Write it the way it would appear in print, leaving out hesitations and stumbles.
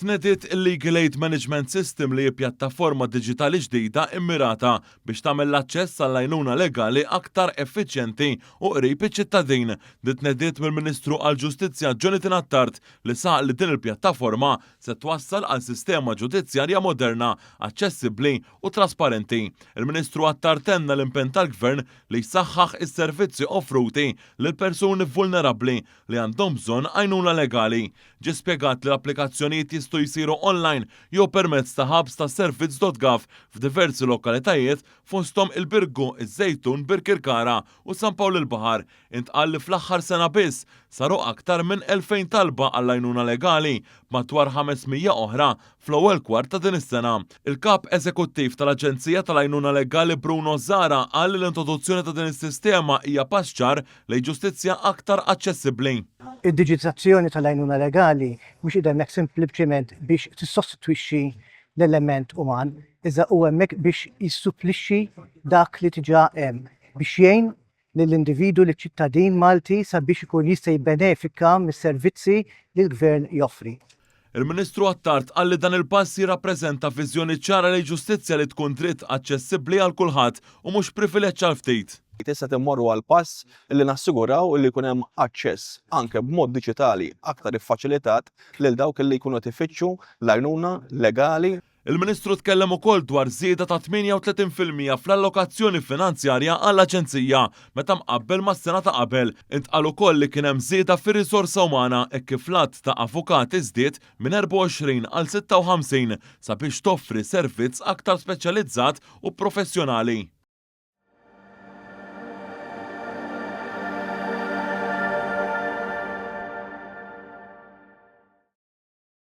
Tnediet il-Legal Aid Management System li pjattaforma diġitali ġdida immirata biex tagħmel l-aċċess għall-għajnuna legali aktar effiċjenti u qrib iċ-ċittadin. Tnediet mill-Ministru għall-Ġustizzja Jonathan Attard li saq li din il-pjattaforma se twassal għal sistema ġudizzjarja moderna, aċċessibbli u trasparenti. Il-Ministru Attard tenna l-impenn tal-Gvern li jsaħħaħ is-servizzi offruti lil persuni vulnerabbli li għandhom bżonn għajnuna legali. Ġie spjegat li l-applikazzjonijiet jistgħu jsiru online jew permezz ta' hubs ta' servizz.gov f'diversi lokalitajiet fosthom il-Birgu, iż-Żejtun, Birkirkara u San Pawl il-Baħar. Intqal li fl-aħħar sena biss saru aktar minn 2000 talba għall-għajnuna legali, madwar 500 oħra fl-ewwel kwart ta' din is-sena. Il-kap eżekuttiv tal-Aġenzija tal-Għajnuna Legali Bruno Zara qal li l-introduzzjoni ta' din is-sistema hija pass ċar lejn ġustizzja aktar aċċessibbli. Id-diġitazzjoni tal-għajnuna legali mhux hemmhekk sempliċement biex tissostitwixxi l-element uman, iżda huwa hemmhekk biex jissupplixxi dak li diġà hemm biex jgħin lill-individu liċ-ċittadin Malti sabiex ikun jista' jibbenefika mis-servizzi li l-Gvern joffri. Il-Ministru Attard qal li dan il-pass jirrappreżenta viżjoni ċara li ġustizzja li tkun dritt aċċessibbli għal kulħadd u mhux privileġġ għal ftit. Tista' timmorru għal pass li nassiguraw li jkun hemm aċċess anke b'mod diġitali aktar iffaċilitat lil dawk li jkunu tifittxu l-għajnuna legali. Il-Ministru tkellem ukoll dwar żieda ta' 38% fl-allokazzjoni finanzjarja għall-Aġenzija meta mqabbel mas-sena ta' qabel. Intqal ukoll li kien hemm żieda fir-risorsa umana hekk kif l-att ta' avukati żdied minn 24 għal 56 sabiex toffri servizz aktar speċjalizzat u professjonali.